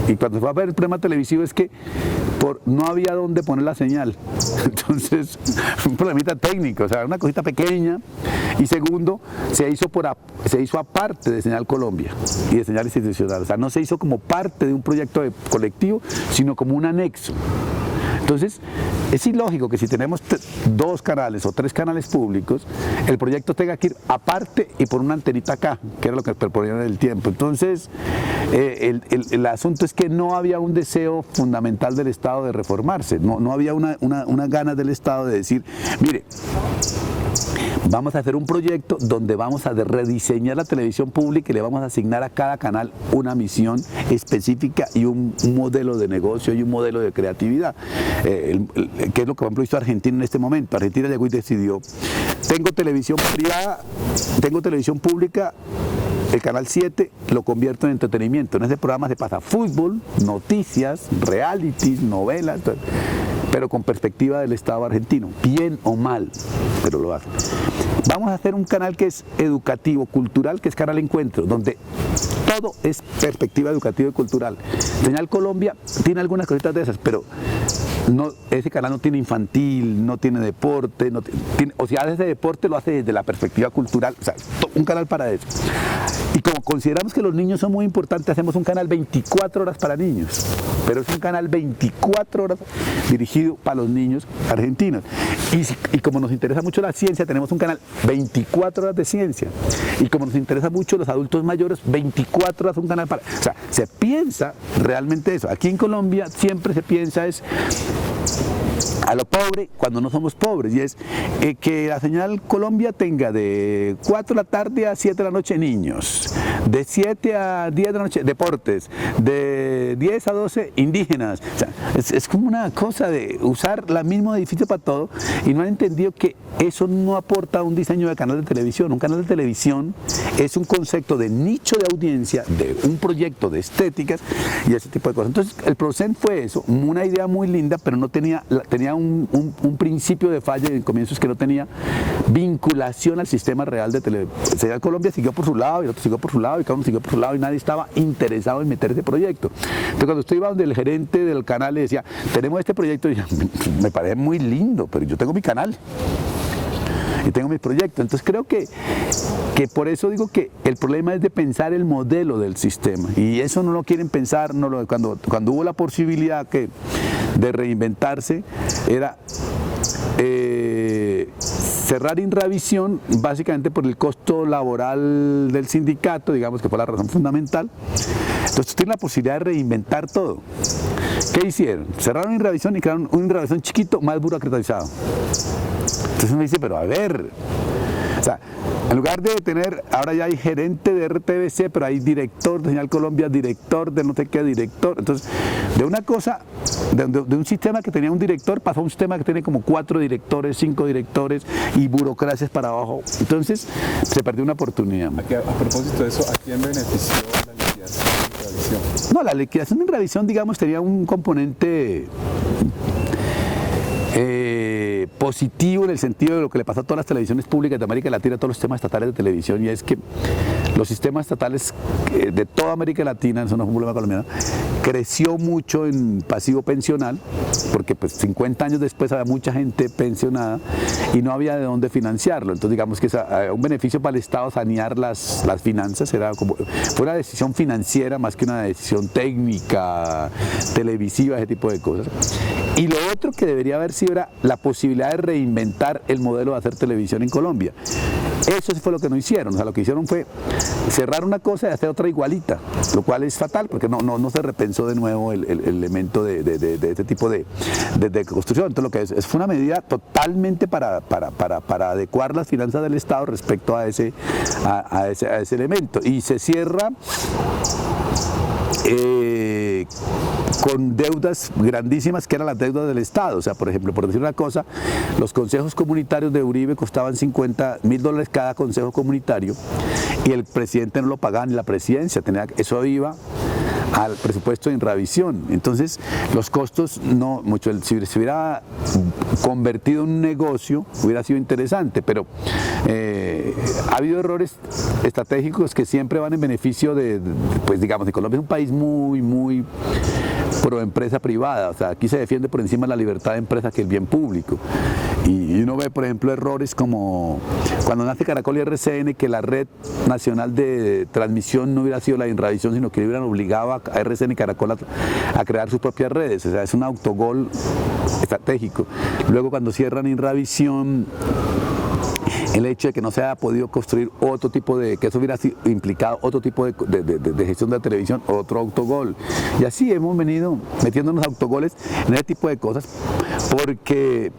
Y cuando se fue a ver el programa televisivo es que no había dónde poner la señal. Entonces, un problemita técnico, o sea, una cosita pequeña. Y segundo, se hizo aparte de Señal Colombia y de Señal Institucional. O sea, no se hizo como parte de un proyecto colectivo, sino como un anexo. Entonces, es ilógico que si tenemos 2 canales o 3 canales públicos, el proyecto tenga que ir aparte y por una antenita acá, que era lo que proponían en el tiempo. Entonces, el asunto es que no había un deseo fundamental del Estado de reformarse, no había una ganas del Estado de decir, mire, vamos a hacer un proyecto donde vamos a rediseñar la televisión pública y le vamos a asignar a cada canal una misión específica y un modelo de negocio y un modelo de creatividad. Que es lo que, por ejemplo, hizo Argentina en este momento. Argentina llegó y decidió, tengo televisión privada, tengo televisión pública, el canal 7 lo convierto en entretenimiento. En ese programa se pasa fútbol, noticias, realities, novelas, pero con perspectiva del Estado argentino, bien o mal, pero lo hacen. Vamos a hacer un canal que es educativo, cultural, que es Canal Encuentro, donde todo es perspectiva educativa y cultural. Señal Colombia tiene algunas cositas de esas, pero ese canal no tiene infantil, no tiene deporte, o si hace ese deporte lo hace desde la perspectiva cultural, o sea, un canal para eso. Y como consideramos que los niños son muy importantes, hacemos un canal 24 horas para niños, pero es un canal 24 horas dirigido para los niños argentinos. Y como nos interesa mucho la ciencia, tenemos un canal 24 horas de ciencia. Y como nos interesa mucho los adultos mayores, 24 horas un canal para... O sea, se piensa realmente eso. Aquí en Colombia siempre se piensa es a lo pobre cuando no somos pobres, y es que la Señal Colombia tenga de 4 de la tarde a 7 de la noche niños, de 7 a 10 de la noche deportes, de 10 a 12 indígenas. O sea, es como una cosa de usar el mismo edificio para todo, y no han entendido que eso no aporta un diseño de canal de televisión. Un canal de televisión es un concepto de nicho de audiencia, de un proyecto de estéticas y ese tipo de cosas. Entonces el Procent fue eso, una idea muy linda, pero no tenía un principio de falla en comienzos, que no tenía vinculación al sistema real de televisión. Señal Colombia siguió por su lado y el otro siguió por su lado y cada uno siguió por su lado y nadie estaba interesado en meter ese proyecto. Entonces cuando usted iba donde el gerente del canal le decía, tenemos este proyecto, y yo, me parece muy lindo, pero yo tengo mi canal y tengo mis proyectos. Entonces creo que por eso digo que el problema es de pensar el modelo del sistema, y eso no lo quieren pensar. Cuando hubo la posibilidad de reinventarse, era cerrar Inravisión básicamente por el costo laboral del sindicato, digamos que fue la razón fundamental. Entonces tienen la posibilidad de reinventar todo. ¿Qué hicieron? Cerraron Inravisión y crearon un Inravisión chiquito, más burocratizado. Entonces uno dice, pero a ver, o sea, en lugar de tener, ahora ya hay gerente de RTBC, pero hay director de Señal Colombia, director de no sé qué, director. Entonces, de una cosa, de un sistema que tenía un director, pasó a un sistema que tiene como 4 directores, 5 directores y burocracias para abajo. Entonces, se perdió una oportunidad. A propósito de eso, ¿a quién benefició la liquidación de Inravisión? No, la liquidación de Inravisión, digamos, tenía un componente positivo en el sentido de lo que le pasó a todas las televisiones públicas de América Latina, a todos los sistemas estatales de televisión, y es que los sistemas estatales de toda América Latina, eso no es un problema colombiano, creció mucho en pasivo pensional, porque pues 50 años después había mucha gente pensionada y no había de dónde financiarlo. Entonces digamos que un beneficio para el Estado sanear las finanzas, fue una decisión financiera más que una decisión técnica, televisiva, ese tipo de cosas. Y lo otro que debería haber sido era la posibilidad de reinventar el modelo de hacer televisión en Colombia. Eso sí fue lo que no hicieron. O sea, lo que hicieron fue cerrar una cosa y hacer otra igualita, lo cual es fatal porque no se repensó de nuevo el elemento de este tipo de construcción. Entonces lo que fue una medida totalmente para adecuar las finanzas del Estado respecto a ese elemento. Y se cierra con deudas grandísimas que eran las deudas del Estado. O sea, por ejemplo, por decir una cosa, los consejos comunitarios de Uribe costaban $50.000 cada consejo comunitario y el presidente no lo pagaba ni la presidencia, eso iba al presupuesto de Inravisión. Entonces, los costos no mucho. Si se hubiera convertido en un negocio, hubiera sido interesante, pero ha habido errores estratégicos que siempre van en beneficio pues digamos, de Colombia es un país muy pro empresa privada, o sea, aquí se defiende por encima la libertad de empresa que el bien público. Y uno ve, por ejemplo, errores como cuando nace Caracol y RCN, que la red nacional de transmisión no hubiera sido la de Inravisión, sino que hubieran obligado a RCN y Caracol a crear sus propias redes, o sea, es un autogol estratégico. Luego cuando cierran Inravisión, el hecho de que no se haya podido construir otro tipo que eso hubiera implicado otro tipo de gestión de la televisión, otro autogol. Y así hemos venido metiéndonos autogoles en ese tipo de cosas, porque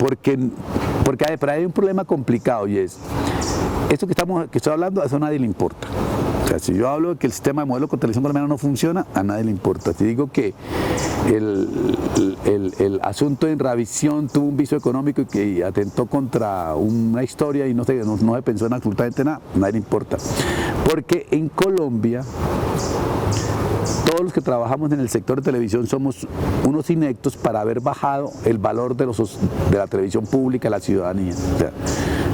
hay un problema complicado, y es esto que estoy hablando, a eso a nadie le importa. O sea, si yo hablo de que el sistema de modelo con televisión colombiana no funciona, a nadie le importa. Si digo que el asunto de Inravisión tuvo un vicio económico y que atentó contra una historia y no se pensó en absolutamente nada, a nadie le importa. Porque en Colombia, todos los que trabajamos en el sector de televisión somos unos ineptos para haber bajado el valor de la televisión pública a la ciudadanía. O sea,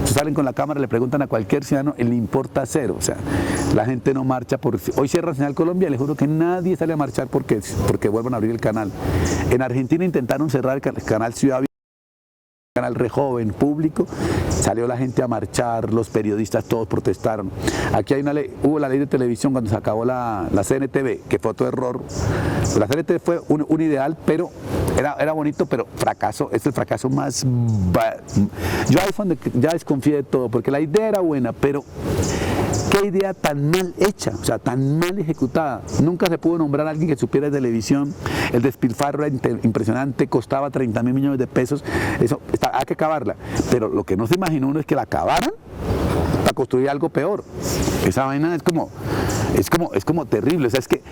salen con la cámara, le preguntan a cualquier ciudadano, le importa cero. O sea, la gente no marcha hoy cierra Señal Colombia, les juro que nadie sale a marchar porque vuelvan a abrir el canal. En Argentina intentaron cerrar el canal Ciudad, canal re joven, público, salió la gente a marchar, los periodistas todos protestaron. Aquí hubo la ley de televisión cuando se acabó la CNTV, que fue otro error. La CNTV fue un ideal, pero era bonito, pero fracaso, es el fracaso más... Yo ahí fue donde ya desconfié de todo, porque la idea era buena, pero qué idea tan mal hecha, o sea, tan mal ejecutada. Nunca se pudo nombrar a alguien que supiera de televisión, el despilfarro era impresionante, costaba 30.000 millones de pesos, eso hay que acabarla. Pero lo que no se imaginó uno es que la acabaran para construir algo peor. Esa vaina es como terrible, o sea, es que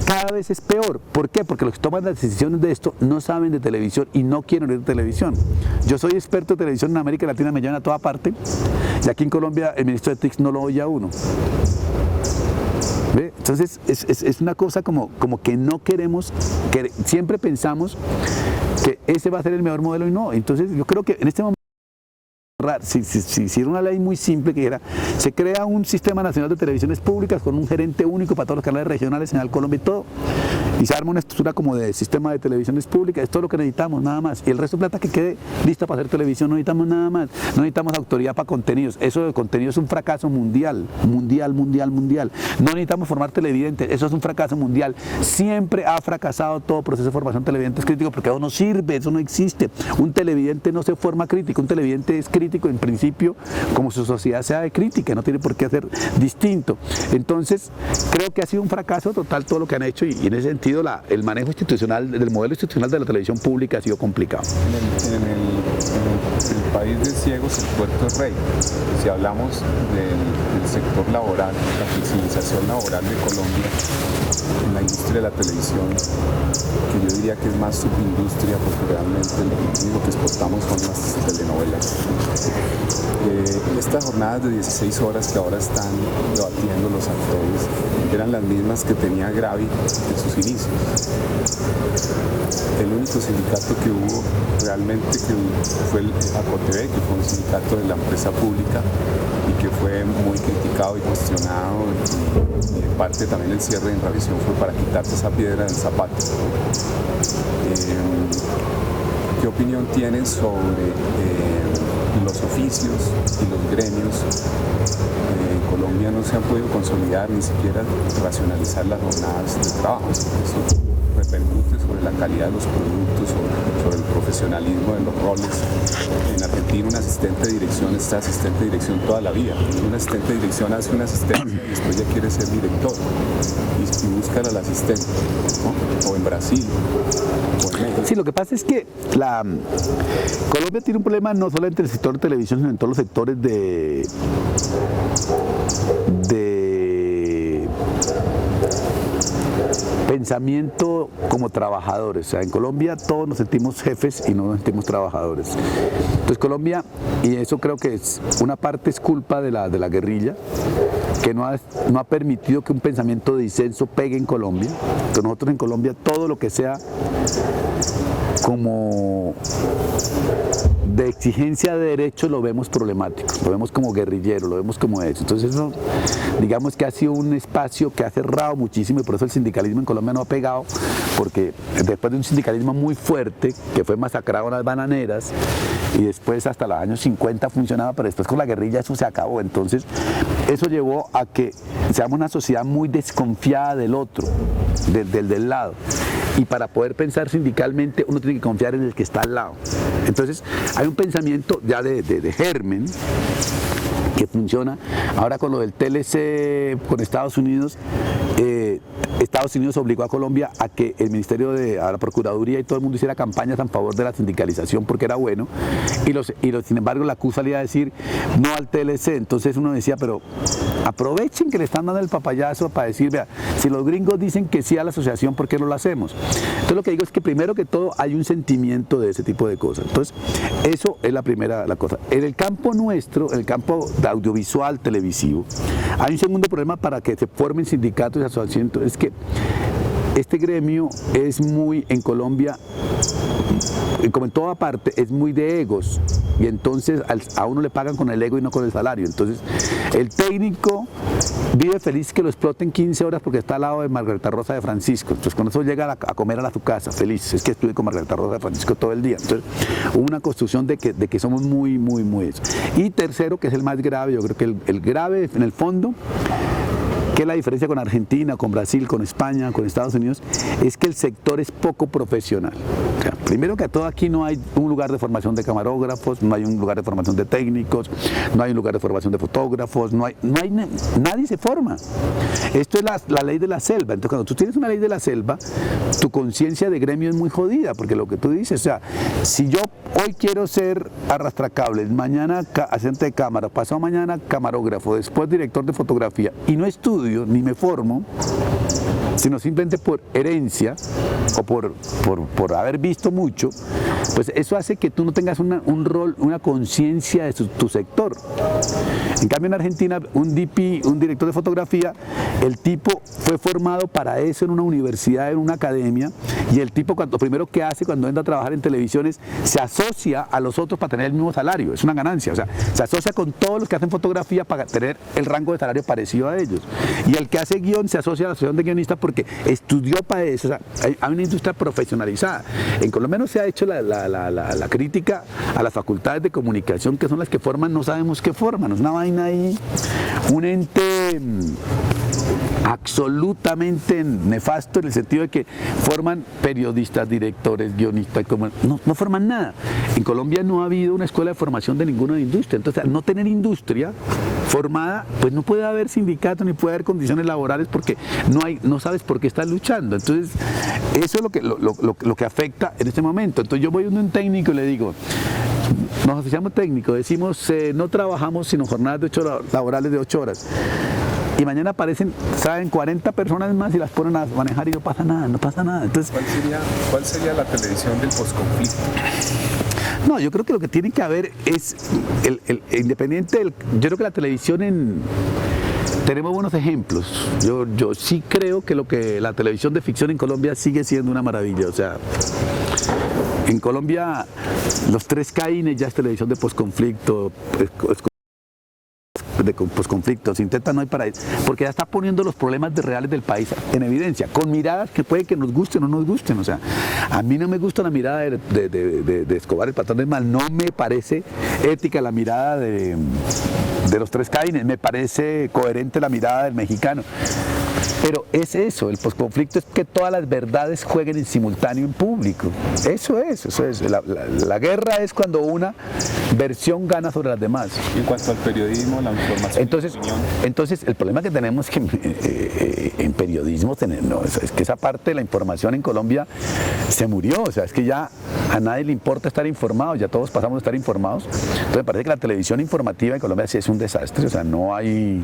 cada vez es peor. ¿Por qué? Porque los que toman las decisiones de esto no saben de televisión y no quieren ver televisión. Yo soy experto de televisión en América Latina, me llevan a toda parte, y aquí en Colombia el ministro de TIC no lo oye a uno. ¿Ve? Entonces es una cosa como que no queremos, que siempre pensamos que ese va a ser el mejor modelo y no. Entonces yo creo que en este momento, si hiciera una ley muy simple que dijera, se crea un sistema nacional de televisiones públicas con un gerente único para todos los canales regionales, Señal Colombia y todo, y se arma una estructura como de sistema de televisiones públicas, es todo lo que necesitamos, nada más, y el resto de plata que quede lista para hacer televisión, no necesitamos nada más, no necesitamos autoridad para contenidos, eso de contenido es un fracaso mundial, no necesitamos formar televidentes, eso es un fracaso mundial, siempre ha fracasado todo proceso de formación de televidentes críticos, porque eso no sirve, eso no existe, un televidente no se forma crítico, un televidente es crítico en principio, como su sociedad sea de crítica, no tiene por qué hacer distinto. Entonces, creo que ha sido un fracaso total todo lo que han hecho, y en ese sentido el manejo institucional, del modelo institucional de la televisión pública ha sido complicado. En el país de ciegos, el puerto es rey. Si hablamos del sector laboral, la flexibilización laboral de Colombia en la industria de la televisión, que yo diría que es más subindustria, porque realmente lo único que exportamos son las telenovelas. Estas jornadas de 16 horas que ahora están debatiendo los actores eran las mismas que tenía Gravi en sus inicios. El único sindicato que hubo realmente fue el ACOTV, que fue un sindicato de la empresa pública y que fue muy criticado y cuestionado, y en parte también el cierre de Inravisión fue para quitarse esa piedra del zapato. ¿Qué opinión tienes sobre los oficios y los gremios? En Colombia no se han podido consolidar ni siquiera racionalizar las jornadas de trabajo. Eso repercute sobre la calidad de los productos, sobre el profesionalismo de los roles. En Argentina un asistente de dirección está asistente de dirección toda la vida. Un asistente de dirección hace una asistencia y después ya quiere ser director y busca al asistente, ¿no? O en Brasil, o en México. Sí, lo que pasa es que Colombia tiene un problema no solo entre el sector de televisión, sino en todos los sectores de pensamiento como trabajadores. O sea, en Colombia todos nos sentimos jefes y no nos sentimos trabajadores. Entonces Colombia, y eso creo que es una parte es culpa de la guerrilla, que no ha permitido que un pensamiento de disenso pegue en Colombia. Entonces nosotros en Colombia todo lo que sea como de exigencia de derechos lo vemos problemático, lo vemos como guerrillero, lo vemos como eso. Entonces eso, digamos que ha sido un espacio que ha cerrado muchísimo y por eso el sindicalismo en Colombia no ha pegado, porque después de un sindicalismo muy fuerte, que fue masacrado en las bananeras, y después hasta los años 50 funcionaba, pero después con la guerrilla eso se acabó. Entonces eso llevó a que seamos una sociedad muy desconfiada del otro, del lado. Y para poder pensar sindicalmente uno tiene que confiar en el que está al lado. Entonces hay un pensamiento ya de germen que funciona. Ahora con lo del TLC con Estados Unidos, Estados Unidos obligó a Colombia a que el Ministerio a la Procuraduría y todo el mundo hiciera campañas a favor de la sindicalización porque era bueno, sin embargo la CUT salía a decir no al TLC. Entonces uno decía, pero aprovechen que le están dando el papayazo para decir, vea, si los gringos dicen que sí a la asociación, ¿por qué no lo hacemos? Entonces lo que digo es que primero que todo hay un sentimiento de ese tipo de cosas. Entonces eso es la primera cosa. En el campo nuestro, en el campo de audiovisual, televisivo, hay un segundo problema para que se formen sindicatos y asociaciones, es que este gremio es muy, en Colombia, como en toda parte, es muy de egos, y entonces a uno le pagan con el ego y no con el salario. Entonces el técnico vive feliz que lo exploten 15 horas porque está al lado de Margarita Rosa de Francisco. Entonces con eso llega a comer a su casa feliz, es que estuve con Margarita Rosa de Francisco todo el día. Entonces hubo una construcción de que somos muy eso. Y tercero, que es el más grave, yo creo que el grave en el fondo, que es la diferencia con Argentina, con Brasil, con España, con Estados Unidos, es que el sector es poco profesional. O sea, primero que todo, aquí no hay un lugar de formación de camarógrafos, no hay un lugar de formación de técnicos, no hay un lugar de formación de fotógrafos, nadie se forma. Esto es la ley de la selva. Entonces cuando tú tienes una ley de la selva, tu conciencia de gremio es muy jodida, porque lo que tú dices, o sea, si yo hoy quiero ser arrastracables, mañana asistente de cámara, pasado mañana camarógrafo, después director de fotografía, y no estudio ni me formo, sino simplemente por herencia o por haber visto mucho, pues eso hace que tú no tengas un rol, una conciencia de tu sector. En cambio en Argentina, un DP, un director de fotografía, el tipo fue formado para eso en una universidad, en una academia, y el tipo lo primero que hace cuando entra a trabajar en televisión es se asocia a los otros para tener el mismo salario, es una ganancia, o sea, se asocia con todos los que hacen fotografía para tener el rango de salario parecido a ellos. Y el que hace guión se asocia a la asociación de guionistas porque estudió para eso. O sea, hay una industria profesionalizada. En Colombia no se ha hecho la crítica a las facultades de comunicación, que son las que forman, no sabemos qué forman, es una vaina ahí, un ente absolutamente nefasto en el sentido de que forman periodistas, directores, guionistas, no forman nada. En Colombia no ha habido una escuela de formación de ninguna industria, entonces al no tener industria formada, pues no puede haber sindicato ni puede haber condiciones laborales porque no sabes por qué estás luchando. Entonces eso es lo que afecta en este momento. Entonces yo voy a un técnico y le digo, nos asociamos técnicos, decimos no trabajamos sino jornadas laborales de 8 horas. Y mañana aparecen, saben, 40 personas más y las ponen a manejar y no pasa nada. Entonces, ¿Cuál sería la televisión del posconflicto? No, yo creo que lo que tiene que haber es independiente yo creo que la televisión tenemos buenos ejemplos. Yo sí creo que la televisión de ficción en Colombia sigue siendo una maravilla. O sea, en Colombia los 3 Caínes ya es televisión de posconflicto, de posconflicto, se intenta no hay para eso, porque ya está poniendo los problemas reales del país en evidencia, con miradas que puede que nos gusten o no nos gusten. O sea, a mí no me gusta la mirada de Escobar, el patrón del mal, no me parece ética la mirada de los 3 Caínes, me parece coherente la mirada del mexicano. Pero es eso, el posconflicto es que todas las verdades jueguen en simultáneo en público. Eso es. La guerra es cuando una versión gana sobre las demás. Y en cuanto al periodismo, la información entonces el problema que tenemos es que en periodismo es que esa parte de la información en Colombia se murió. O sea, es que ya a nadie le importa estar informado, ya todos pasamos a estar informados. Entonces me parece que la televisión informativa en Colombia sí es un desastre. O sea, no hay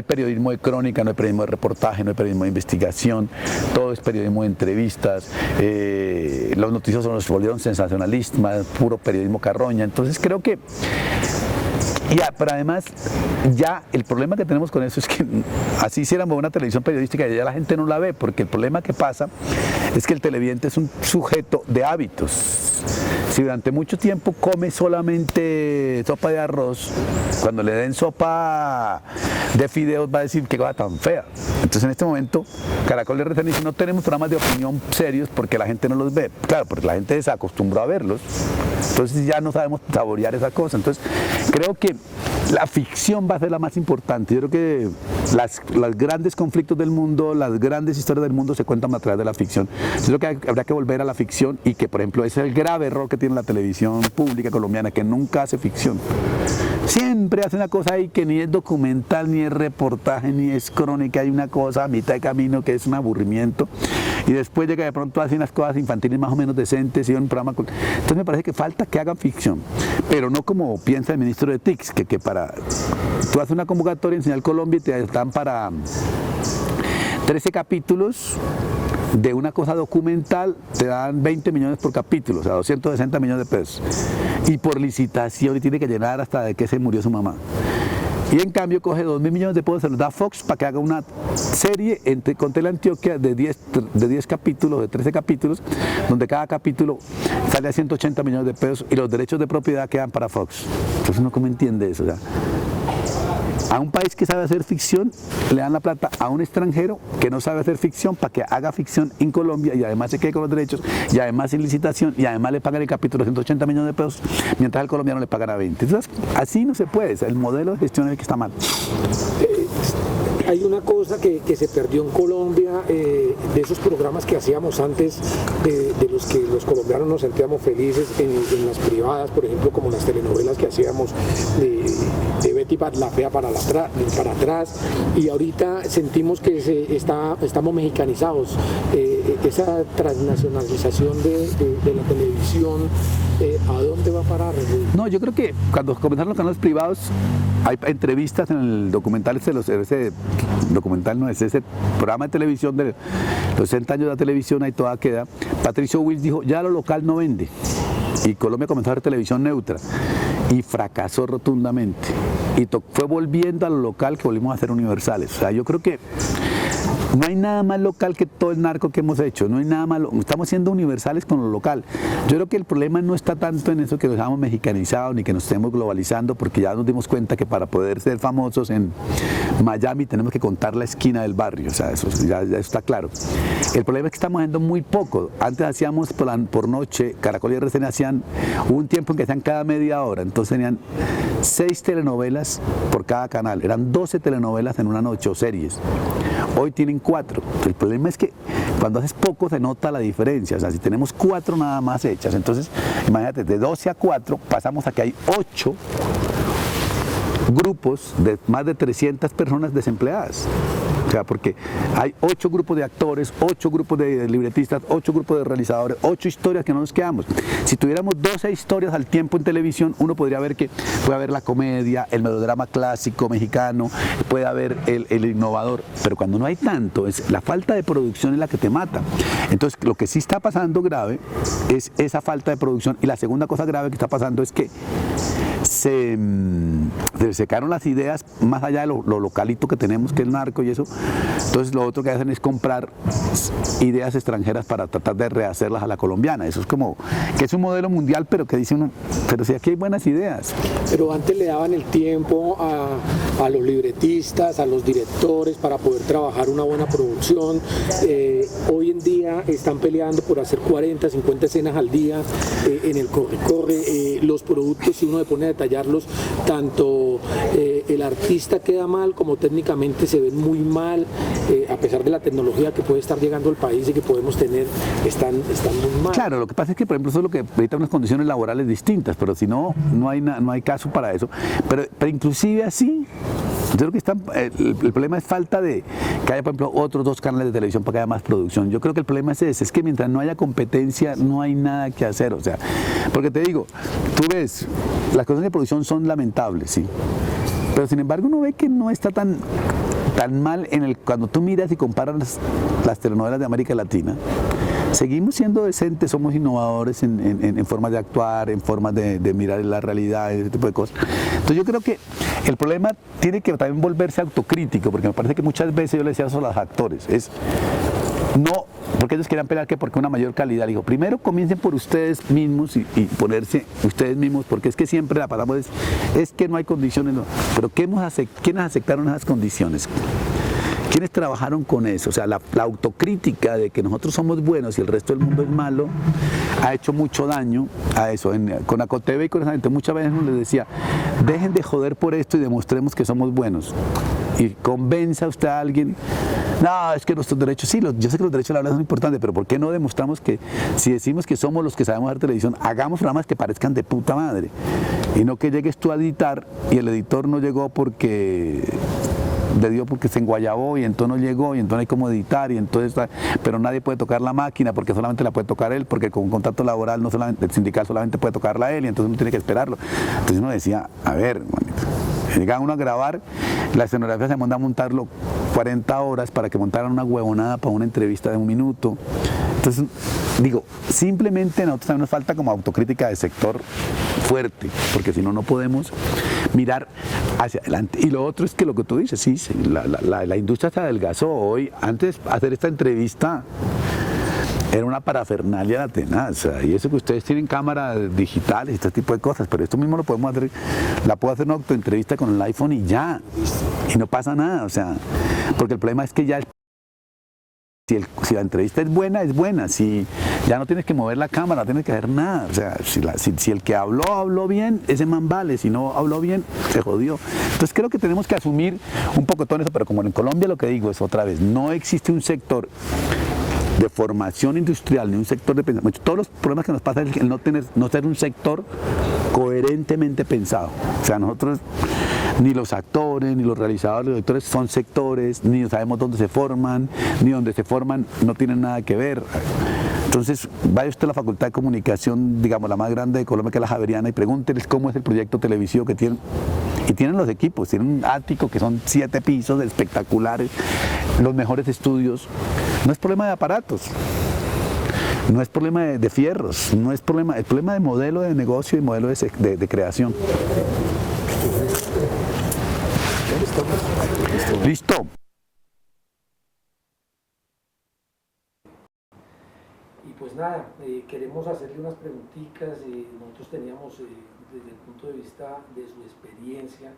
periodismo de crónica, no hay periodismo de reportaje, no hay periodismo de investigación, todo es periodismo de entrevistas, los noticiosos nos volvieron sensacionalistas, puro periodismo carroña. Entonces creo que Pero además, ya el problema que tenemos con eso es que así hiciéramos una televisión periodística y ya la gente no la ve, porque el problema que pasa es que el televidente es un sujeto de hábitos. Si durante mucho tiempo come solamente sopa de arroz, cuando le den sopa de fideos va a decir qué cosa tan fea. Entonces en este momento Caracol RCN dice no tenemos programas de opinión serios porque la gente no los ve. Claro, porque la gente se acostumbró a verlos. Entonces ya no sabemos saborear esa cosa. Entonces creo que la ficción va a ser la más importante. Yo creo que los grandes conflictos del mundo, las grandes historias del mundo se cuentan a través de la ficción. Yo creo que habrá que volver a la ficción y que, por ejemplo, ese es el grave error que tiene la televisión pública colombiana, que nunca hace ficción. Siempre hace una cosa ahí que ni es documental, ni es reportaje, ni es crónica. Hay una cosa a mitad de camino que es un aburrimiento. Y después llega de pronto a hacer unas cosas infantiles más o menos decentes y un programa. Entonces me parece que falta que hagan ficción, pero no como piensa el ministro de TICS, que para tú haces una convocatoria en Señal Colombia y te dan para 13 capítulos de una cosa documental, te dan 20 millones por capítulo, o sea, 260 millones de pesos. Y por licitación, y tiene que llenar hasta de que se murió su mamá. Y en cambio coge 2.000 millones de pesos, se los da a Fox para que haga una serie con Teleantioquia de 10 capítulos, de 13 capítulos, donde cada capítulo sale a 180 millones de pesos y los derechos de propiedad quedan para Fox. Entonces uno cómo entiende eso, o sea, a un país que sabe hacer ficción le dan la plata a un extranjero que no sabe hacer ficción para que haga ficción en Colombia y además se quede con los derechos y además sin licitación y además le pagan el capítulo 180 millones de pesos mientras al colombiano le pagan a 20. Entonces así no se puede, o sea, el modelo de gestión es el que está mal. Hay una cosa que se perdió en Colombia, de esos programas que hacíamos antes, de los que los colombianos nos sentíamos felices en las privadas, por ejemplo, como las telenovelas que hacíamos de Betty la Fea para atrás, y ahorita sentimos que estamos mexicanizados. Esa transnacionalización de la televisión, ¿a dónde va a parar? No, yo creo que cuando comenzaron los canales privados, hay entrevistas en el documental, ese programa de televisión de los 60 años de la televisión, ahí toda queda. Patricio Wills dijo, ya lo local no vende. Y Colombia comenzó a hacer televisión neutra y fracasó rotundamente. Y fue volviendo a lo local que volvimos a ser universales. O sea, yo creo que no hay nada más local que todo el narco que hemos hecho, no hay nada más, estamos siendo universales con lo local. Yo creo que el problema no está tanto en eso que nos hayamos mexicanizados ni que nos estemos globalizando, porque ya nos dimos cuenta que para poder ser famosos en Miami tenemos que contar la esquina del barrio, o sea, eso ya está claro. El problema es que estamos haciendo muy poco. Antes hacíamos por noche, Caracol y RCN hubo un tiempo en que hacían cada media hora, entonces tenían 6 telenovelas por cada canal, eran 12 telenovelas en una noche o series. Hoy tienen 4. El problema es que cuando haces poco se nota la diferencia. O sea, si tenemos 4 nada más hechas, entonces imagínate, de 12 a 4 pasamos a que hay 8 grupos de más de 300 personas desempleadas. O sea, porque hay 8 grupos de actores, 8 grupos de libretistas, 8 grupos de realizadores, 8 historias que no nos quedamos. Si tuviéramos 12 historias al tiempo en televisión, uno podría ver que puede haber la comedia, el melodrama clásico mexicano, puede haber el innovador, pero cuando no hay tanto, es la falta de producción es la que te mata. Entonces, lo que sí está pasando grave es esa falta de producción, y la segunda cosa grave que está pasando es que se secaron las ideas más allá de lo localito que tenemos, que es el narco y eso. Entonces lo otro que hacen es comprar ideas extranjeras para tratar de rehacerlas a la colombiana. Eso es como que es un modelo mundial, pero que dice uno, pero si aquí hay buenas ideas. Pero antes le daban el tiempo a los libretistas, a los directores para poder trabajar una buena producción. Hoy en día están peleando por hacer 40, 50 escenas al día en el corre-corre. Los productos, si uno se pone a detallarlos, tanto el artista queda mal como técnicamente se ven muy mal, a pesar de la tecnología que puede estar llegando al país y que podemos tener, están muy mal. Claro, lo que pasa es que, por ejemplo, eso es lo que necesita unas condiciones laborales distintas, pero si no, no hay caso para eso. Pero inclusive así, yo creo que el problema es falta de que haya, por ejemplo, otros 2 canales de televisión para que haya más producción. Yo creo que el problema es ese, es que mientras no haya competencia no hay nada que hacer, o sea, porque te digo, tú ves, las cosas de producción son lamentables, sí, pero sin embargo uno ve que no está tan mal cuando tú miras y comparas las telenovelas de América Latina. seguimos siendo decentes, somos innovadores en formas de actuar, en formas de mirar la realidad, ese tipo de cosas. Entonces yo creo que el problema tiene que también volverse autocrítico, porque me parece que muchas veces yo le decía eso a los actores, no, porque ellos querían pelear que porque una mayor calidad. Le digo, primero comiencen por ustedes mismos y ponerse ustedes mismos, porque es que siempre la palabra es que no hay condiciones, no. Pero ¿quiénes aceptaron esas condiciones? ¿Quiénes trabajaron con eso? O sea, la autocrítica de que nosotros somos buenos y el resto del mundo es malo ha hecho mucho daño a eso. Con Acoteve y con esa gente muchas veces nos les decía, dejen de joder por esto y demostremos que somos buenos. Y convenza usted a alguien, no, es que nuestros derechos, sí, yo sé que los derechos de la habla son importantes, pero ¿por qué no demostramos que si decimos que somos los que sabemos hacer televisión, hagamos programas que parezcan de puta madre? Y no que llegues tú a editar y el editor no llegó porque le dio porque se enguayabó y entonces no llegó y entonces no hay cómo editar y entonces, pero nadie puede tocar la máquina porque solamente la puede tocar él, porque con un contrato laboral no solamente, el sindical solamente puede tocarla él y entonces uno tiene que esperarlo. Entonces uno decía, a ver, manito, llegaba uno a grabar, la escenografía se manda a montarlo 40 horas para que montaran una huevonada para una entrevista de 1 minuto. Entonces, digo, simplemente a nosotros también nos falta como autocrítica de sector fuerte, porque si no, no podemos mirar hacia adelante. Y lo otro es que lo que tú dices, sí, la industria se adelgazó hoy. Antes de hacer esta entrevista era una parafernalia la tenaza, y eso que ustedes tienen cámaras digitales y este tipo de cosas, pero esto mismo lo podemos hacer, la puedo hacer una autoentrevista con el iPhone y ya, y no pasa nada, o sea, porque el problema es que ya si la entrevista es buena, si ya no tienes que mover la cámara, no tienes que hacer nada, o sea, si el que habló bien, ese man vale, si no habló bien, se jodió. Entonces creo que tenemos que asumir un poco todo eso, pero como en Colombia lo que digo es otra vez, no existe un sector de formación industrial, ni un sector de pensamiento. Todos los problemas que nos pasa es el no ser un sector coherentemente pensado. O sea, nosotros, ni los actores, ni los realizadores, los directores son sectores, ni sabemos dónde se forman, ni donde se forman no tienen nada que ver. Entonces, vaya usted a la Facultad de Comunicación, digamos, la más grande de Colombia, que es la Javeriana, y pregúnteles cómo es el proyecto televisivo que tienen. Y tienen los equipos, tienen un ático que son 7 pisos espectaculares, los mejores estudios. No es problema de aparatos, no es problema de fierros, no es problema de modelo de negocio y modelo de creación. ¿Listo? Y pues nada, queremos hacerle unas preguntitas. Nosotros teníamos desde el punto de vista de su experiencia,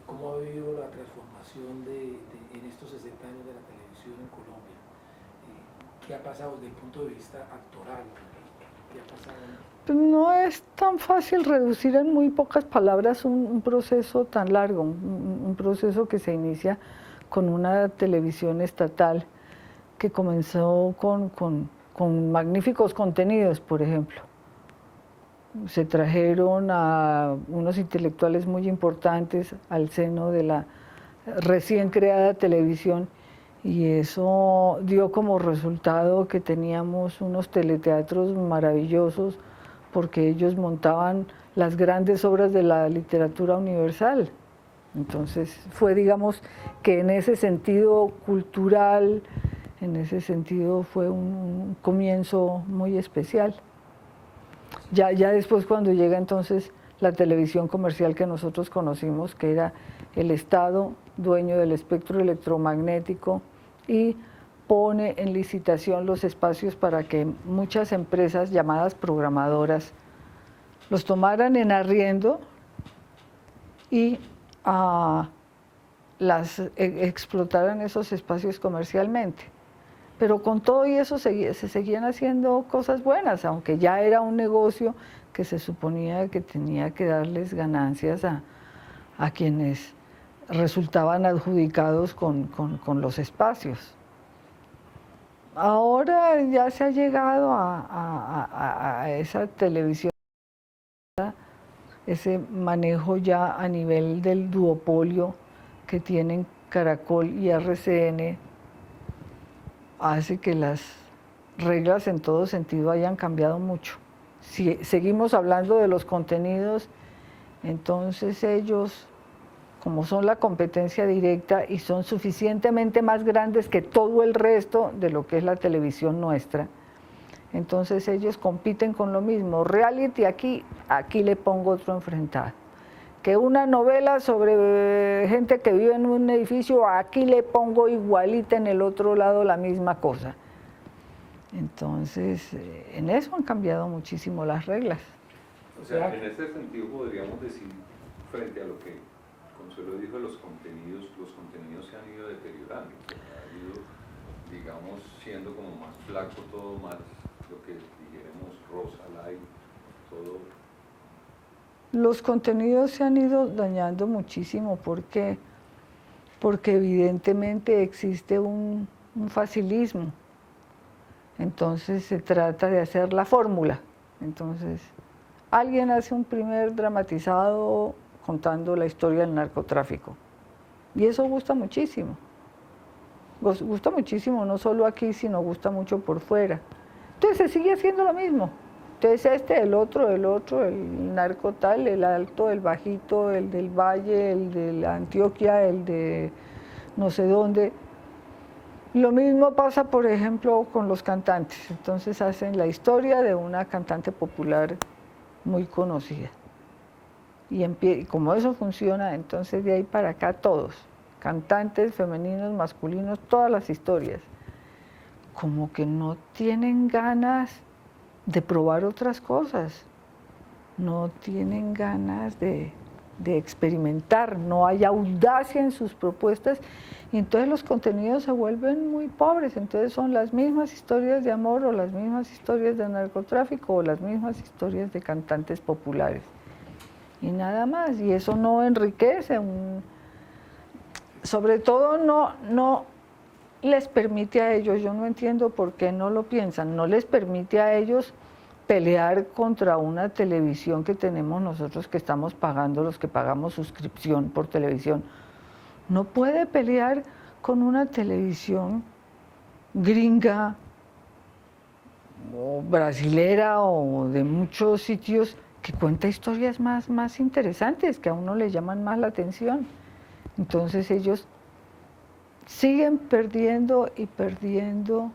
cómo ha vivido la transformación en estos 60 años de la televisión en Colombia. ¿Qué ha pasado desde el punto de vista actoral? ¿Qué ha pasado? No es tan fácil reducir en muy pocas palabras un proceso tan largo, un proceso que se inicia con una televisión estatal que comenzó con magníficos contenidos, por ejemplo. Se trajeron a unos intelectuales muy importantes al seno de la recién creada televisión, y eso dio como resultado que teníamos unos teleteatros maravillosos, porque ellos montaban las grandes obras de la literatura universal. Entonces fue, digamos, que en ese sentido cultural, en ese sentido fue un comienzo muy especial. Ya después, cuando llega entonces la televisión comercial que nosotros conocimos, que era el Estado dueño del espectro electromagnético y pone en licitación los espacios para que muchas empresas llamadas programadoras los tomaran en arriendo y explotaran esos espacios comercialmente. Pero con todo y eso se seguían haciendo cosas buenas, aunque ya era un negocio que se suponía que tenía que darles ganancias a quienes resultaban adjudicados con los espacios. Ahora ya se ha llegado a esa televisión, ese manejo ya a nivel del duopolio que tienen Caracol y RCN, hace que las reglas en todo sentido hayan cambiado mucho. Si seguimos hablando de los contenidos, entonces ellos, como son la competencia directa y son suficientemente más grandes que todo el resto de lo que es la televisión nuestra, Entonces ellos compiten con lo mismo. Reality aquí le pongo otro enfrentado. Que una novela sobre gente que vive en un edificio, aquí le pongo igualita en el otro lado la misma cosa. Entonces, en eso han cambiado muchísimo las reglas. O sea, en ese sentido podríamos decir, frente a lo que Consuelo dijo de los contenidos se han ido deteriorando, ha ido, digamos, siendo como más flaco todo, más lo que dijéramos rosa, light, todo. Los contenidos se han ido dañando muchísimo porque evidentemente existe un facilismo. Entonces se trata de hacer la fórmula. Entonces, alguien hace un primer dramatizado contando la historia del narcotráfico. Y eso gusta muchísimo. Gusta muchísimo, no solo aquí, sino gusta mucho por fuera. Entonces se sigue haciendo lo mismo. Entonces el otro, el narco tal, el alto, el bajito, el del Valle, el de la Antioquia, el de no sé dónde. Lo mismo pasa, por ejemplo, con los cantantes. Entonces hacen la historia de una cantante popular muy conocida. Y como eso funciona, entonces de ahí para acá todos, cantantes, femeninos, masculinos, todas las historias, como que no tienen ganas de probar otras cosas, no tienen ganas de experimentar, no hay audacia en sus propuestas, y entonces los contenidos se vuelven muy pobres. Entonces son las mismas historias de amor o las mismas historias de narcotráfico o las mismas historias de cantantes populares y nada más, y eso no enriquece, sobre todo no les permite a ellos, yo no entiendo por qué no lo piensan, no les permite a ellos pelear contra una televisión que tenemos nosotros que estamos pagando, los que pagamos suscripción por televisión. No puede pelear con una televisión gringa o brasilera o de muchos sitios que cuenta historias más interesantes, que a uno le llaman más la atención. Entonces ellos siguen perdiendo y perdiendo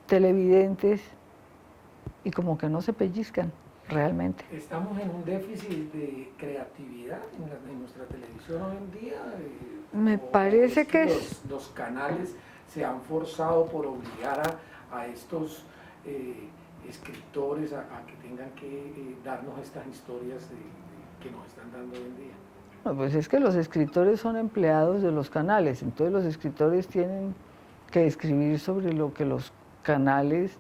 televidentes y como que no se pellizcan realmente. Estamos en un déficit de creatividad en nuestra televisión hoy en día. Me parece que los canales se han forzado por obligar a estos escritores a que tengan que darnos estas historias que nos están dando hoy en día. No, pues es que los escritores son empleados de los canales, entonces los escritores tienen que escribir sobre lo que los canales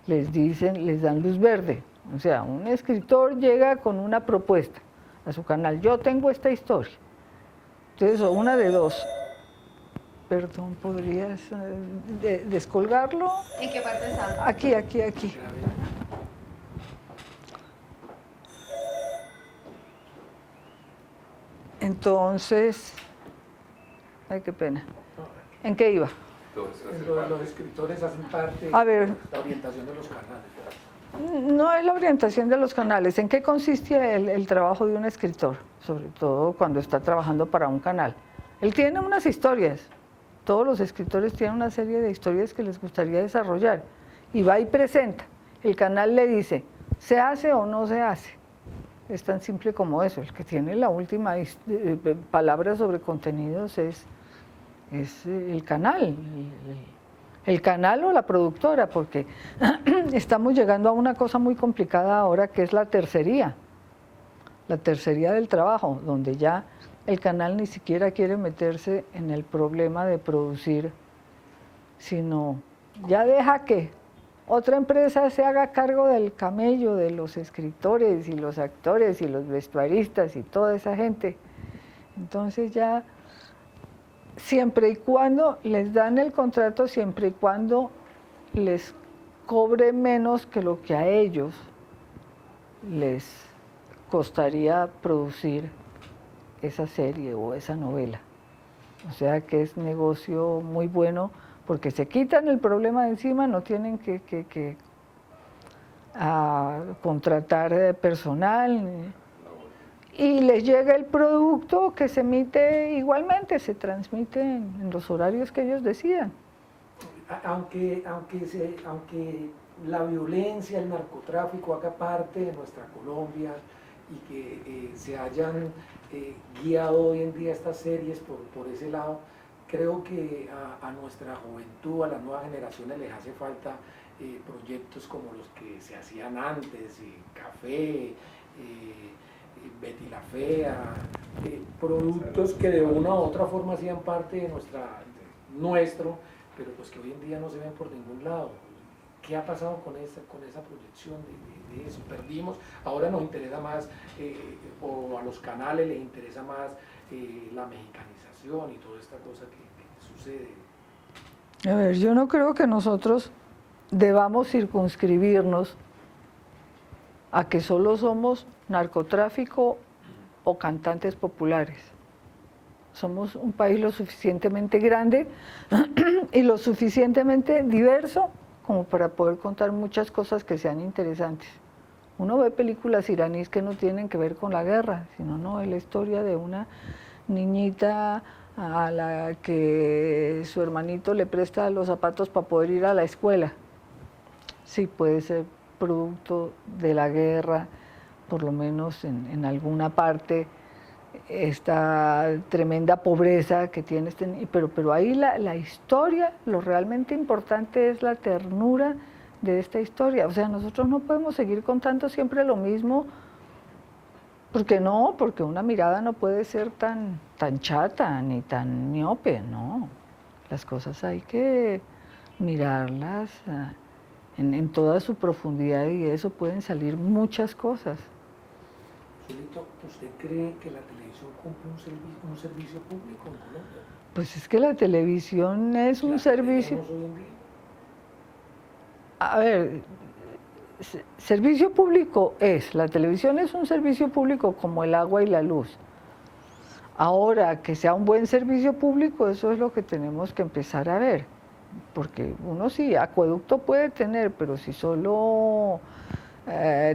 les dicen, les dan luz verde. O sea, un escritor llega con una propuesta a su canal, yo tengo esta historia. Entonces, una de dos. Perdón, ¿podrías descolgarlo? ¿En qué parte está? Aquí. Entonces, ay, qué pena. ¿En qué iba? Los escritores hacen parte de la orientación de los canales. No es la orientación de los canales. ¿En qué consiste el trabajo de un escritor? Sobre todo cuando está trabajando para un canal. Él tiene unas historias. Todos los escritores tienen una serie de historias que les gustaría desarrollar. Y va y presenta. El canal le dice, ¿se hace o no se hace? Es tan simple como eso. El que tiene la última palabra sobre contenidos es el canal. El canal o la productora, porque estamos llegando a una cosa muy complicada ahora que es la tercería del trabajo, donde ya el canal ni siquiera quiere meterse en el problema de producir, sino ya deja que otra empresa se haga cargo del camello, de los escritores y los actores y los vestuaristas y toda esa gente. Entonces ya, siempre y cuando les dan el contrato, siempre y cuando les cobre menos que lo que a ellos les costaría producir esa serie o esa novela. O sea que es negocio muy bueno porque se quitan el problema de encima, no tienen que contratar personal y les llega el producto que se emite igualmente, se transmite en los horarios que ellos decidan. Aunque la violencia, el narcotráfico haga parte de nuestra Colombia y que se hayan guiado hoy en día estas series por ese lado. Creo que a nuestra juventud, a las nuevas generaciones les hace falta proyectos como los que se hacían antes, Café, Betty la Fea, productos que de una u otra forma hacían parte de nuestro, pero pues que hoy en día no se ven por ningún lado. ¿Qué ha pasado con esa proyección de eso? Perdimos, ahora nos interesa más, o a los canales les interesa más la mexicanización y toda esta cosa que sucede. A ver, yo no creo que nosotros debamos circunscribirnos a que solo somos narcotráfico o cantantes populares. Somos un país lo suficientemente grande y lo suficientemente diverso como para poder contar muchas cosas que sean interesantes. Uno ve películas iraníes que no tienen que ver con la guerra, sino no, es la historia de una niñita a la que su hermanito le presta los zapatos para poder ir a la escuela. Sí, puede ser producto de la guerra, por lo menos en alguna parte, esta tremenda pobreza que tiene pero ahí la historia, lo realmente importante es la ternura de esta historia. O sea, nosotros no podemos seguir contando siempre lo mismo, porque una mirada no puede ser tan chata ni tan miope, no. Las cosas hay que mirarlas en toda su profundidad y de eso pueden salir muchas cosas. Zulito, ¿usted cree que la televisión cumple un servicio público en Colombia? Pues es que la televisión es un servicio. A ver, servicio público la televisión es un servicio público como el agua y la luz. Ahora, que sea un buen servicio público, eso es lo que tenemos que empezar a ver. Porque uno sí, acueducto puede tener, pero si solo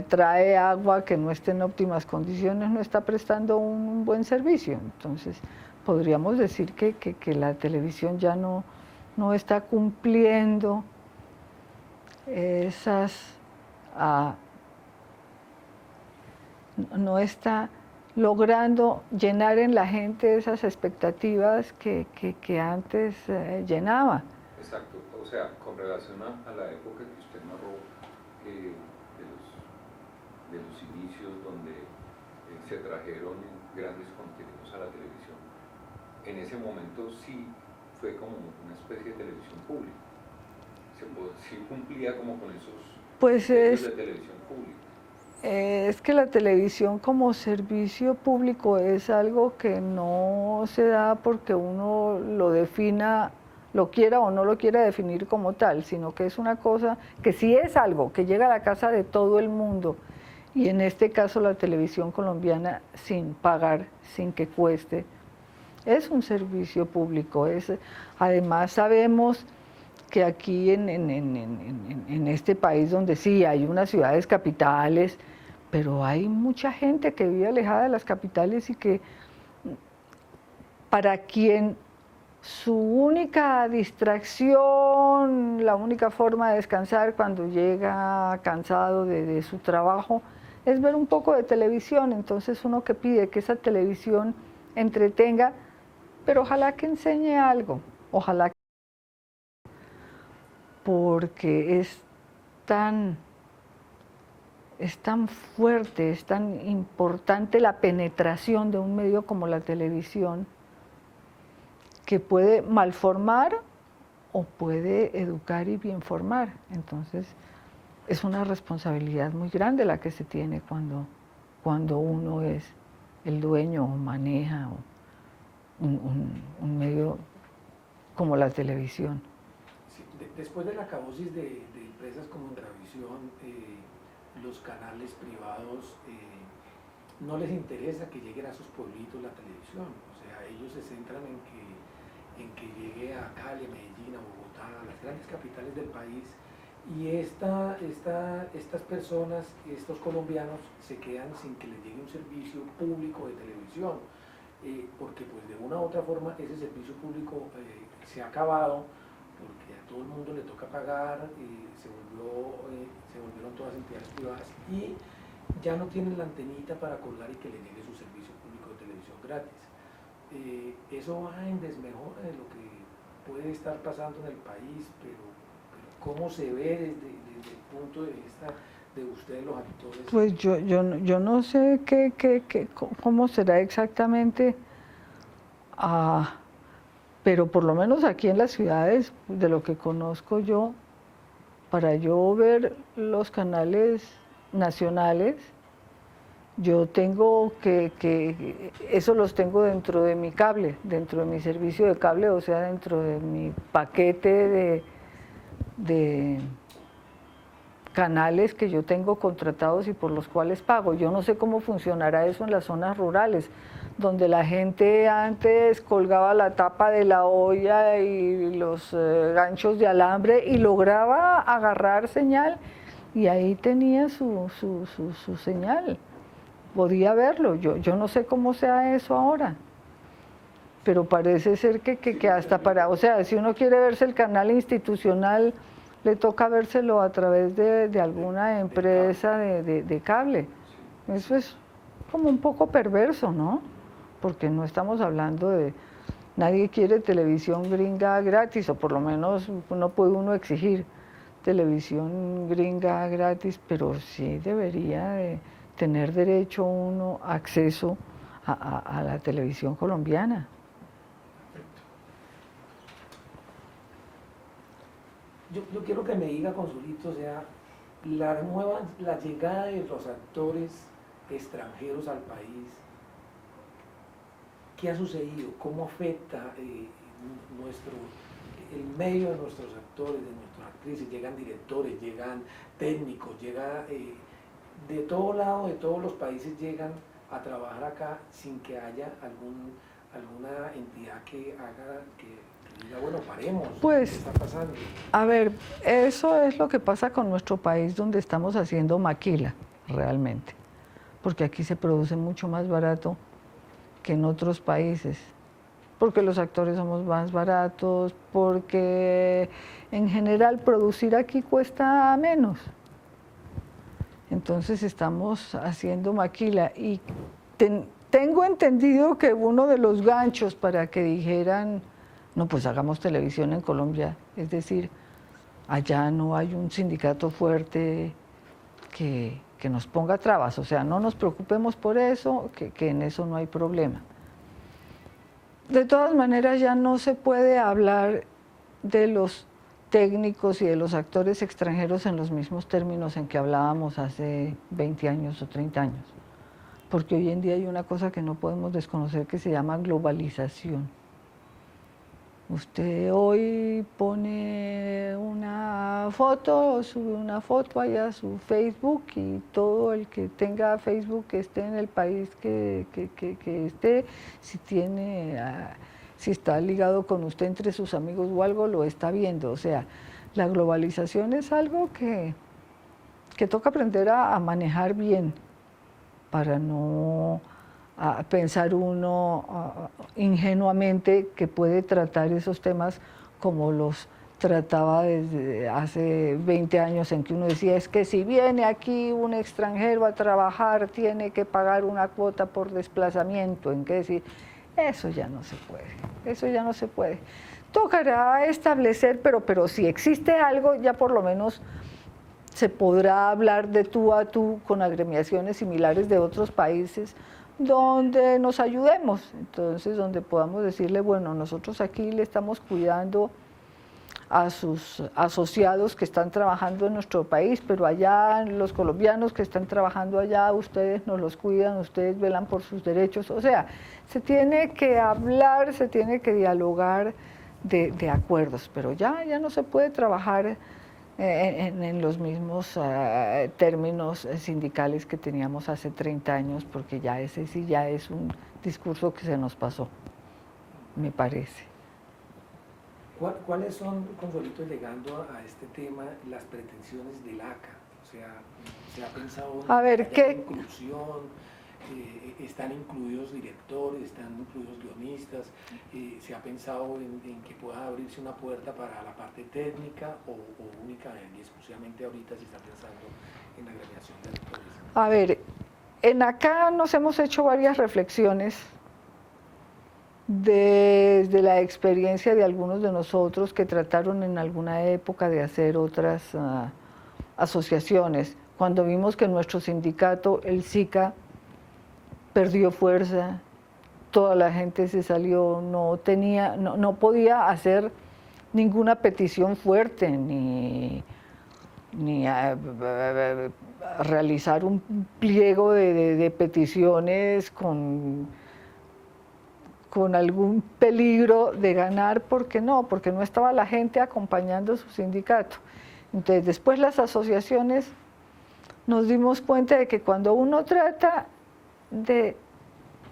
trae agua que no esté en óptimas condiciones, no está prestando un buen servicio. Entonces, podríamos decir que la televisión ya no está cumpliendo no está logrando llenar en la gente esas expectativas que antes llenaba. Exacto, o sea, con relación a la época que usted narró, de los inicios donde se trajeron grandes contenidos a la televisión, en ese momento sí fue como una especie de televisión pública, sí cumplía como con esos medios de televisión pública. Es que la televisión como servicio público es algo que no se da porque uno lo defina, lo quiera o no lo quiera definir como tal, sino que es una cosa que sí es algo que llega a la casa de todo el mundo. Y en este caso la televisión colombiana, sin pagar, sin que cueste, es un servicio público. Además sabemos que aquí en este país donde sí hay unas ciudades capitales, pero hay mucha gente que vive alejada de las capitales y que para quien su única distracción, la única forma de descansar cuando llega cansado de su trabajo es ver un poco de televisión. Entonces uno que pide que esa televisión entretenga, pero ojalá que enseñe algo, ojalá que... porque es tan fuerte, es tan importante la penetración de un medio como la televisión, que puede malformar o puede educar y bien formar. Entonces, es una responsabilidad muy grande la que se tiene cuando uno es el dueño o maneja un medio como la televisión. Sí, después de la acabosis de empresas como Endravisión, los canales privados no les interesa que lleguen a sus pueblitos la televisión. O sea, ellos se centran en que llegue a Cali, a Medellín, a Bogotá, a las grandes capitales del país, y estas personas, estos colombianos, se quedan sin que les llegue un servicio público de televisión, porque pues de una u otra forma ese servicio público se ha acabado porque a todo el mundo le toca pagar, se volvieron todas entidades privadas y ya no tienen la antenita para colgar y que le llegue su servicio público de televisión gratis. Eso va en desmejora de lo que puede estar pasando en el país, pero ¿cómo se ve desde el punto de vista de ustedes los actores? Pues yo no sé cómo será exactamente, pero por lo menos aquí en las ciudades, de lo que conozco yo, para yo ver los canales nacionales, yo tengo eso los tengo dentro de mi cable, dentro de mi servicio de cable, o sea, dentro de mi paquete de canales que yo tengo contratados y por los cuales pago. Yo no sé cómo funcionará eso en las zonas rurales, donde la gente antes colgaba la tapa de la olla y los ganchos de alambre y lograba agarrar señal y ahí tenía su señal. Podía verlo, yo no sé cómo sea eso ahora, pero parece ser que hasta para, o sea, si uno quiere verse el canal institucional, le toca vérselo a través de alguna empresa de cable. Eso es como un poco perverso, ¿no? Porque no estamos hablando de, nadie quiere televisión gringa gratis, o por lo menos no puede uno exigir televisión gringa gratis, pero sí debería de tener derecho uno acceso a la televisión colombiana. Yo quiero que me diga, Consulito, o sea, la llegada de los actores extranjeros al país, ¿qué ha sucedido? ¿Cómo afecta el medio de nuestros actores, de nuestras actrices? Llegan directores, llegan técnicos, de todo lado, de todos los países llegan a trabajar acá sin que haya alguna entidad que haga que diga, bueno, paremos, pues, ¿qué está pasando? A ver, eso es lo que pasa con nuestro país, donde estamos haciendo maquila, realmente, porque aquí se produce mucho más barato que en otros países, porque los actores somos más baratos, porque en general producir aquí cuesta menos. Entonces estamos haciendo maquila y tengo entendido que uno de los ganchos para que dijeran, no, pues hagamos televisión en Colombia, es decir, allá no hay un sindicato fuerte que nos ponga trabas, o sea, no nos preocupemos por eso, que en eso no hay problema. De todas maneras, ya no se puede hablar de los técnicos y de los actores extranjeros en los mismos términos en que hablábamos hace 20 años o 30 años, porque hoy en día hay una cosa que no podemos desconocer que se llama globalización. Usted hoy pone una foto, sube una foto allá a su Facebook y todo el que tenga Facebook que esté en el país que esté, si está ligado con usted entre sus amigos o algo, lo está viendo. O sea, la globalización es algo que toca aprender a manejar bien para no pensar uno ingenuamente que puede tratar esos temas como los trataba desde hace 20 años, en que uno decía, es que si viene aquí un extranjero a trabajar, tiene que pagar una cuota por desplazamiento, en que decir, eso ya no se puede, eso ya no se puede. Tocará establecer, pero si existe algo, ya por lo menos se podrá hablar de tú a tú con agremiaciones similares de otros países, donde nos ayudemos, entonces donde podamos decirle, bueno, nosotros aquí le estamos cuidando a sus asociados que están trabajando en nuestro país, pero allá los colombianos que están trabajando allá, ustedes nos los cuidan, ustedes velan por sus derechos, o sea, se tiene que hablar, se tiene que dialogar de acuerdos, pero ya no se puede trabajar en los mismos términos sindicales que teníamos hace 30 años, porque ya ese sí ya es un discurso que se nos pasó, me parece. ¿Cuáles son, Consuelito, llegando a este tema, las pretensiones del ACA? O sea, ¿se ha pensado en a ver, ¿qué inclusión? están incluidos directores, están incluidos guionistas, se ha pensado en que pueda abrirse una puerta para la parte técnica o única y exclusivamente ahorita se está pensando en la agremiación de actores. A ver, en acá nos hemos hecho varias reflexiones desde la experiencia de algunos de nosotros que trataron en alguna época de hacer otras asociaciones. Cuando vimos que nuestro sindicato, el SICA, perdió fuerza, toda la gente se salió, no podía hacer ninguna petición fuerte, ni realizar un pliego de peticiones con algún peligro de ganar, porque no estaba la gente acompañando su sindicato. Entonces, después las asociaciones nos dimos cuenta de que cuando uno trata de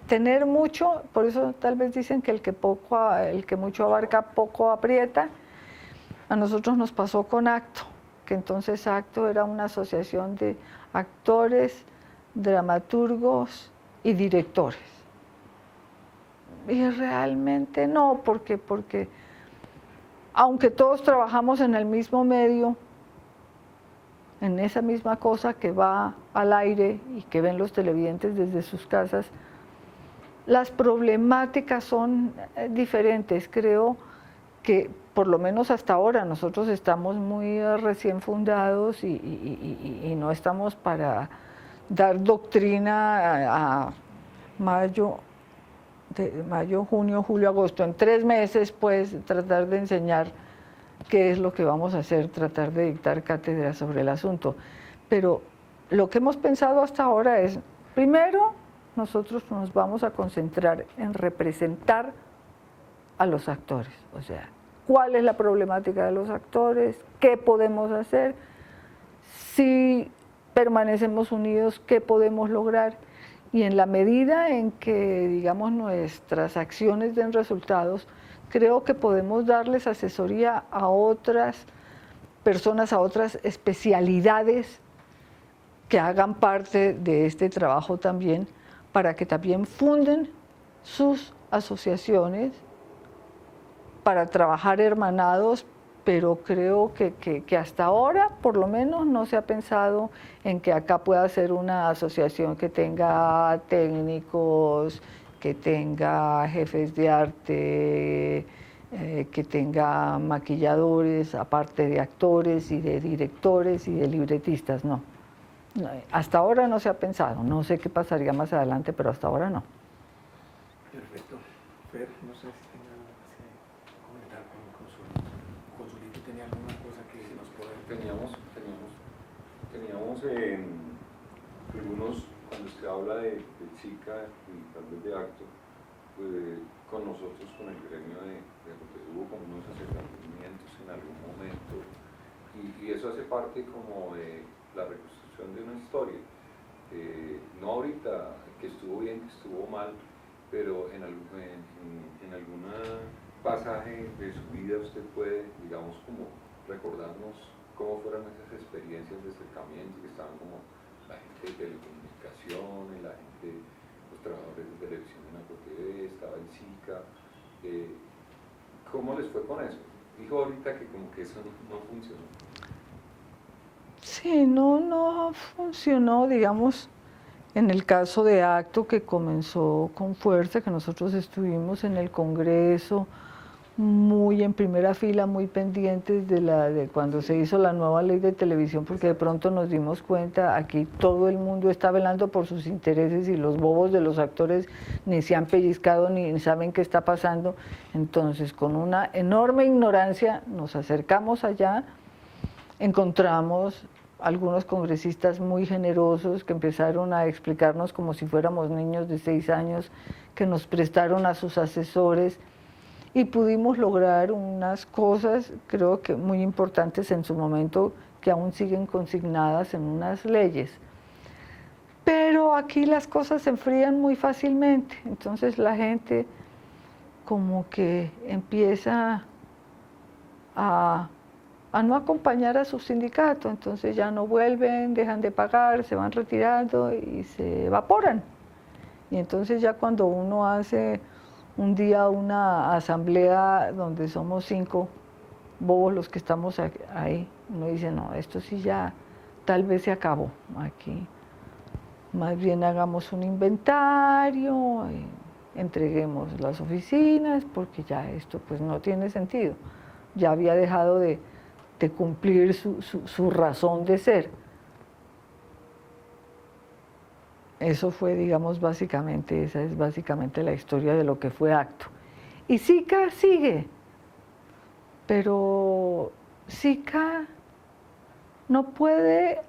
tener mucho, por eso tal vez dicen que el que mucho abarca, poco aprieta, a nosotros nos pasó con Acto, que entonces Acto era una asociación de actores, dramaturgos y directores. Y realmente no, porque aunque todos trabajamos en el mismo medio, en esa misma cosa que va al aire y que ven los televidentes desde sus casas, las problemáticas son diferentes. Creo que por lo menos hasta ahora nosotros estamos muy recién fundados y no estamos para dar doctrina a mayo, junio, julio, agosto. En 3 meses, pues, tratar de enseñar qué es lo que vamos a hacer, tratar de dictar cátedra sobre el asunto. Pero lo que hemos pensado hasta ahora es, primero, nosotros nos vamos a concentrar en representar a los actores. O sea, ¿cuál es la problemática de los actores? ¿Qué podemos hacer? Si permanecemos unidos, ¿qué podemos lograr? Y en la medida en que, digamos, nuestras acciones den resultados, creo que podemos darles asesoría a otras personas, a otras especialidades que hagan parte de este trabajo también, para que también funden sus asociaciones para trabajar hermanados, pero creo que hasta ahora, por lo menos, no se ha pensado en que acá pueda ser una asociación que tenga técnicos, que tenga jefes de arte, que tenga maquilladores, aparte de actores y de directores y de libretistas, no. Hasta ahora no se ha pensado, no sé qué pasaría más adelante, pero hasta ahora no. Perfecto. Fer, no sé si tenga algo que comentar con su libro, ¿tenía alguna cosa que nos pueda...? Teníamos algunos, cuando usted habla de chica y tal vez de Acto, pues, con nosotros, con el gremio hubo como unos acercamientos en algún momento, y eso hace parte como de la reconstrucción de una historia. No ahorita, que estuvo bien, que estuvo mal, pero en algún pasaje de su vida usted puede, digamos, como recordarnos cómo fueron esas experiencias de acercamiento, que estaban como la gente de telecomunicaciones, la gente, los trabajadores de televisión en ACOTV, estaba el SICA. ¿Cómo les fue con eso? Dijo ahorita que como que eso no funcionó. Sí, no funcionó, digamos, en el caso de Acto, que comenzó con fuerza, que nosotros estuvimos en el Congreso muy en primera fila, muy pendientes de cuando se hizo la nueva ley de televisión, porque de pronto nos dimos cuenta, aquí todo el mundo está velando por sus intereses y los bobos de los actores ni se han pellizcado ni saben qué está pasando. Entonces, con una enorme ignorancia nos acercamos allá, encontramos algunos congresistas muy generosos que empezaron a explicarnos como si fuéramos niños de 6 años, que nos prestaron a sus asesores y pudimos lograr unas cosas, creo que muy importantes en su momento, que aún siguen consignadas en unas leyes. Pero aquí las cosas se enfrían muy fácilmente, entonces la gente como que empieza a no acompañar a su sindicato, entonces ya no vuelven, dejan de pagar, se van retirando y se evaporan. Y entonces ya cuando uno hace un día una asamblea donde somos 5 bobos los que estamos ahí, uno dice, no, esto sí ya tal vez se acabó aquí. Más bien hagamos un inventario, entreguemos las oficinas, porque ya esto pues no tiene sentido. Ya había dejado de cumplir su razón de ser. Eso fue, digamos, básicamente, esa es básicamente la historia de lo que fue Acto. Y SICA sigue, pero SICA no puede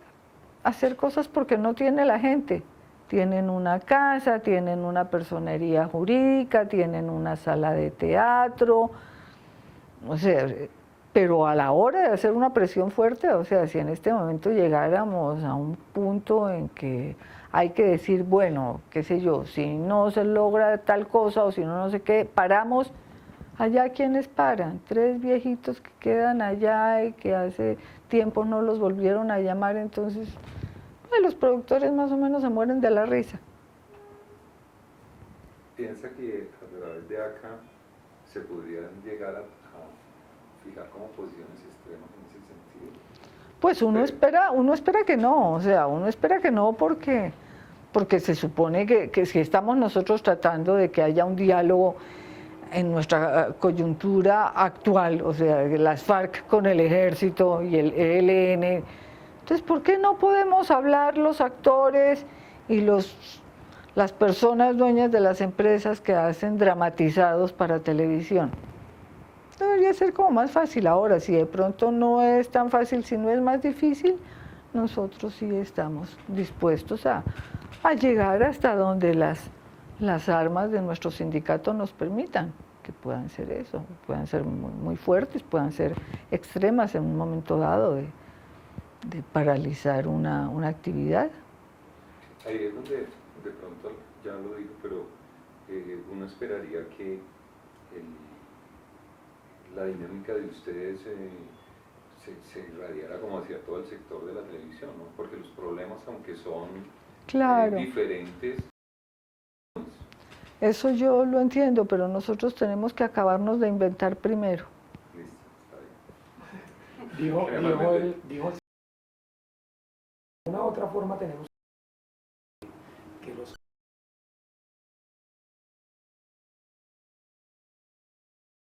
hacer cosas porque no tiene la gente. Tienen una casa, tienen una personería jurídica, tienen una sala de teatro, o sea, pero a la hora de hacer una presión fuerte, o sea, si en este momento llegáramos a un punto en que hay que decir, bueno, qué sé yo, si no se logra tal cosa o si no sé qué, paramos, allá ¿quiénes paran? 3 viejitos que quedan allá y que hace tiempo no los volvieron a llamar, entonces los productores más o menos se mueren de la risa. ¿Piensa que a través de acá se podrían llegar a fijar como posiciones extremas en ese sentido? Pues uno espera que no, o sea, uno espera que no porque se supone que si estamos nosotros tratando de que haya un diálogo en nuestra coyuntura actual, o sea, las FARC con el ejército y el ELN, entonces, ¿por qué no podemos hablar los actores y las personas dueñas de las empresas que hacen dramatizados para televisión? Debería ser como más fácil. Ahora, si de pronto no es tan fácil, si no es más difícil, nosotros sí estamos dispuestos a llegar hasta donde las armas de nuestro sindicato nos permitan, que puedan ser eso, puedan ser muy fuertes, puedan ser extremas en un momento dado de paralizar una actividad. Ahí es donde de pronto, ya lo digo, pero uno esperaría que la dinámica de ustedes se irradiara como hacia todo el sector de la televisión, ¿no? Porque los problemas, aunque son diferentes. Eso yo lo entiendo, pero nosotros tenemos que acabarnos de inventar primero. Listo, está bien. Dijo, de una u otra forma tenemos